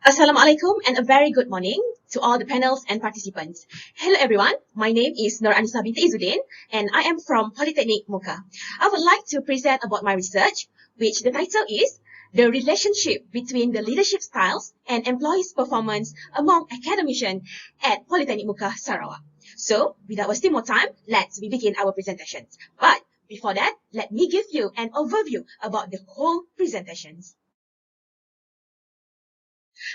Assalamualaikum and a very good morning to all the panels and participants. Hello everyone, my name is Nur Anissa binti Izzuddin and I am from Politeknik Mukah. I would like to present about my research, which the title is The Relationship Between the Leadership Styles and Employees' Performance Among Academicians at Politeknik Mukah, Sarawak. So, without wasting more time, let's begin our presentation. But before that, let me give you an overview about the whole presentations.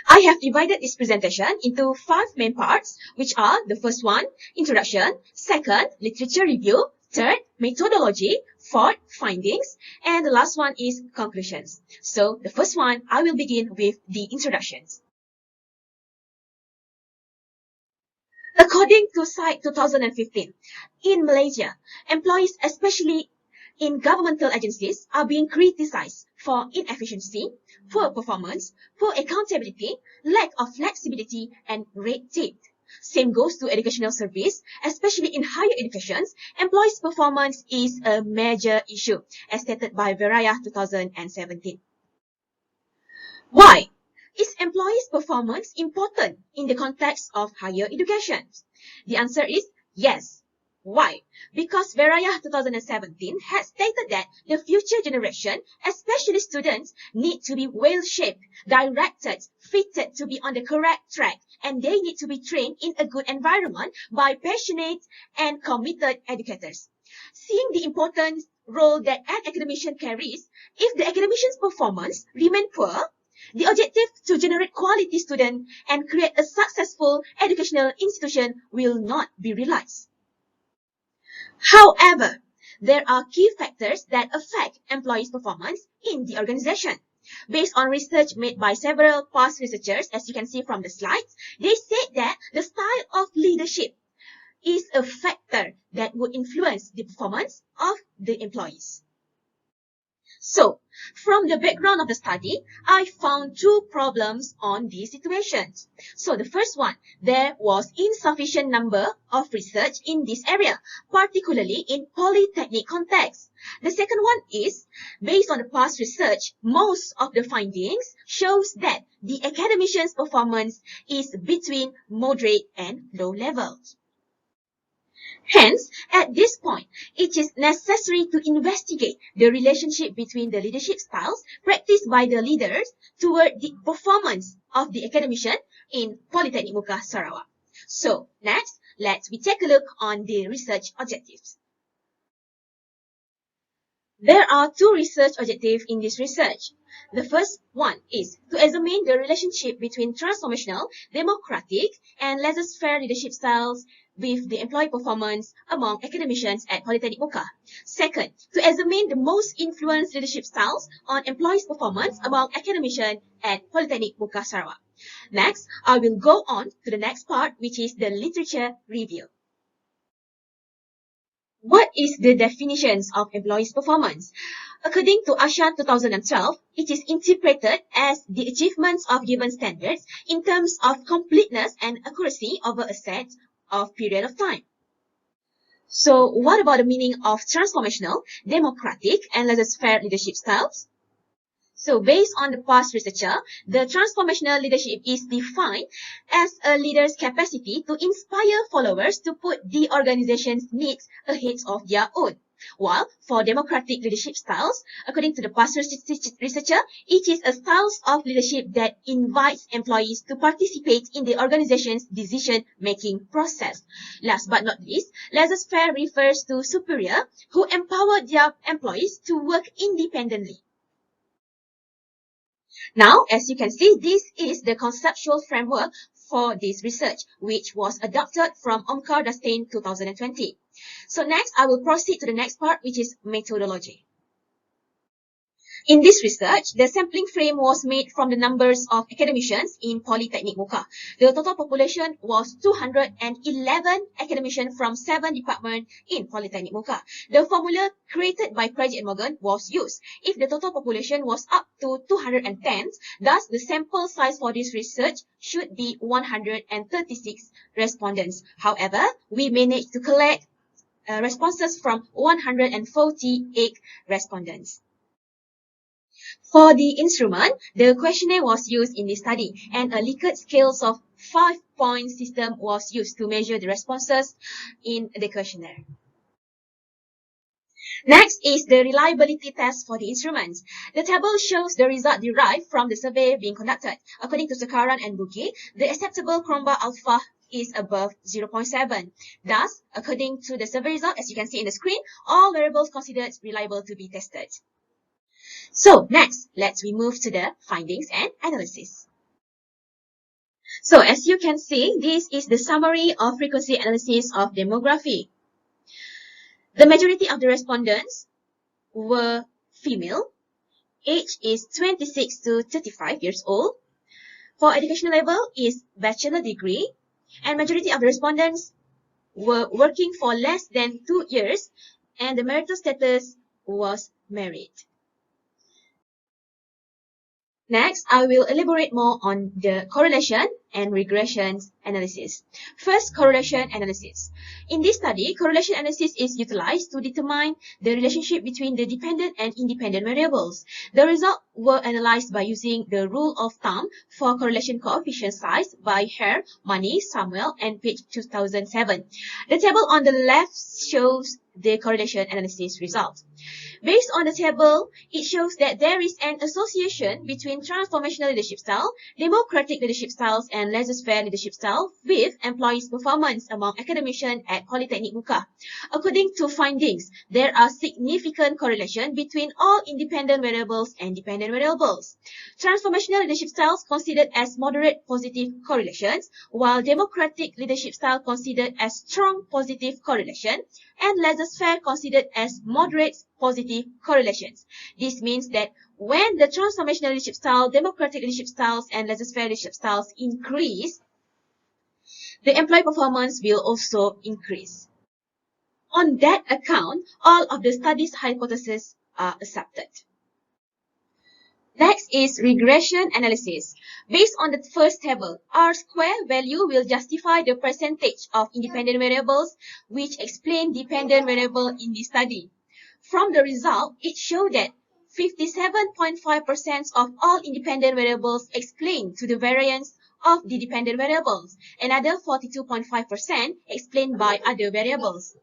I have divided this presentation into 5 main parts, which are the first one, introduction, second, literature review, third, methodology, fourth, findings, and the last one is conclusions. So the first one, I will begin with the introductions. According to Site 2015, in Malaysia, employees, especially in governmental agencies, are being criticized for inefficiency, poor performance, poor accountability, lack of flexibility, and red tape. Same goes to educational service, especially in higher education. Employees' performance is a major issue, as stated by Veraya 2017. Why? Is employees' performance important in the context of higher education? The answer is yes. Why? Because Veraya 2017 has stated that the future generation, especially students, need to be well-shaped, directed, fitted to be on the correct track, and they need to be trained in a good environment by passionate and committed educators. Seeing the important role that an academician carries, if the academician's performance remains poor, the objective to generate quality students and create a successful educational institution will not be realized. However, there are key factors that affect employees' performance in the organization. Based on research made by several past researchers, as you can see from the slides, they said that the style of leadership is a factor that would influence the performance of the employees. So, from the background of the study, I found 2 problems on these situations. So, the first one, there was insufficient number of research in this area, particularly in polytechnic context. The second one is, based on the past research, most of the findings shows that the academician's performance is between moderate and low levels. Hence, at this point, it is necessary to investigate the relationship between the leadership styles practiced by the leaders toward the performance of the academician in Politeknik Mukah, Sarawak. So, next, let's take a look on the research objectives. There are 2 research objectives in this research. The first one is to examine the relationship between transformational, democratic, and laissez-faire leadership styles with the employee performance among academicians at Politeknik Mukah. Second, to examine the most influenced leadership styles on employees' performance among academicians at Politeknik Mukah, Sarawak. Next, I will go on to the next part, which is the literature review. What is the definitions of employees' performance? According to ASHA 2012, it is interpreted as the achievements of given standards in terms of completeness and accuracy over a set of period of time. So, what about the meaning of transformational, democratic, and laissez-faire leadership styles? So, based on the past researcher, the transformational leadership is defined as a leader's capacity to inspire followers to put the organization's needs ahead of their own. While for democratic leadership styles, according to the past researcher, it is a style of leadership that invites employees to participate in the organization's decision-making process. Last but not least, laissez-faire refers to superior who empower their employees to work independently. Now, as you can see, this is the conceptual framework for this research, which was adopted from Omkar Dastain 2020. So next, I will proceed to the next part, which is methodology. In this research, the sampling frame was made from the numbers of academicians in Politeknik Mukah. The total population was 211 academicians from 7 departments in Politeknik Mukah. The formula created by Craig and Morgan was used. If the total population was up to 210, thus the sample size for this research should be 136 respondents. However, we managed to collect responses from 148 respondents. For the instrument, the questionnaire was used in the study, and a Likert scale of 5-point system was used to measure the responses in the questionnaire. Next is the reliability test for the instruments. The table shows the result derived from the survey being conducted. According to Sekaran and Bugis, the acceptable Cromba alpha is above 0.7. Thus, according to the survey result, as you can see in the screen, all variables considered reliable to be tested. So next, let's move to the findings and analysis. So as you can see, this is the summary of frequency analysis of demography. The majority of the respondents were female. Age is 26 to 35 years old. For educational level is bachelor degree, and majority of the respondents were working for less than 2 years, and the marital status was married. Next, I will elaborate more on the correlation and regression analysis. First, correlation analysis. In this study, correlation analysis is utilized to determine the relationship between the dependent and independent variables. The results were analyzed by using the rule of thumb for correlation coefficient size by Hare, Money, Samuel, and page 2007. The table on the left shows the correlation analysis result. Based on the table, it shows that there is an association between transformational leadership style, democratic leadership styles, and laissez-faire leadership style with employees' performance among academicians at Politeknik Mukah. According to findings, there are significant correlation between all independent variables and dependent variables. Transformational leadership styles considered as moderate positive correlations, while democratic leadership style considered as strong positive correlation, and laissez-faire considered as moderate positive correlations. This means that when the transformational leadership style, democratic leadership styles, and laissez-faire leadership styles increase, the employee performance will also increase. On that account, all of the study's hypotheses are accepted. Next is regression analysis. Based on the first table, R-square value will justify the percentage of independent variables which explain dependent variable in the study. From the result, it showed that 57.5% of all independent variables explain to the variance of the dependent variables. Another 42.5% explained by other variables.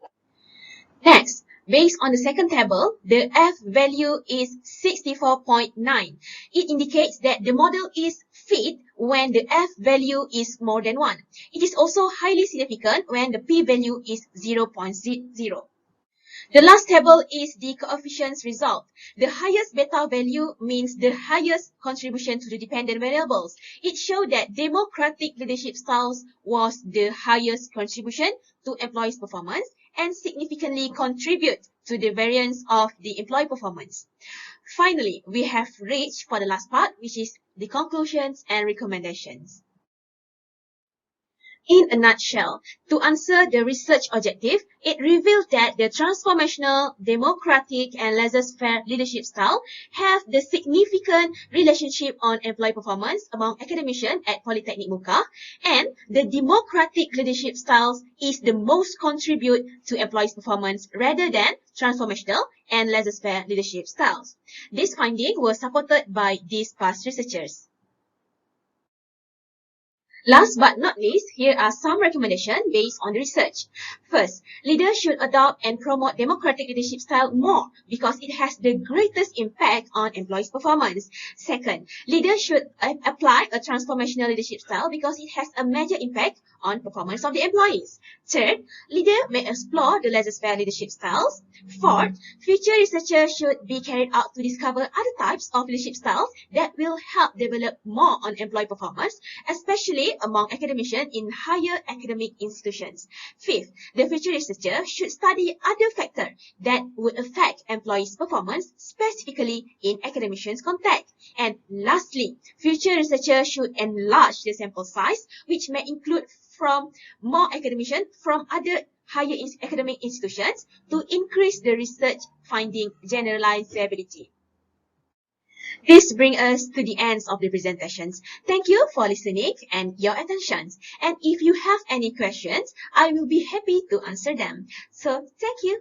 Next, based on the second table, the F value is 64.9. It indicates that the model is fit when the F value is more than 1. It is also highly significant when the P value is 0.0. The last table is the coefficients result. The highest beta value means the highest contribution to the dependent variables. It showed that democratic leadership styles was the highest contribution to employees' performance and significantly contribute to the variance of the employee performance. Finally, we have reached for the last part, which is the conclusions and recommendations. In a nutshell, to answer the research objective, it revealed that the transformational, democratic, and laissez-faire leadership style have the significant relationship on employee performance among academicians at Politeknik Mukah, and the democratic leadership styles is the most contribute to employees' performance rather than transformational and laissez-faire leadership styles. This finding was supported by these past researchers. Last but not least, here are some recommendations based on the research. First, leaders should adopt and promote democratic leadership style more because it has the greatest impact on employees' performance. Second, leaders should apply a transformational leadership style because it has a major impact on performance of the employees. Third, leaders may explore the laissez-faire leadership styles. Fourth, future researchers should be carried out to discover other types of leadership styles that will help develop more on employee performance, especially among academicians in higher academic institutions. Fifth, the future researcher should study other factors that would affect employees' performance, specifically in academicians' context. And lastly, future researchers should enlarge the sample size, which may include from more academicians from other higher academic institutions to increase the research finding generalizability. This brings us to the end of the presentations. Thank you for listening and your attention. And if you have any questions, I will be happy to answer them. So, thank you.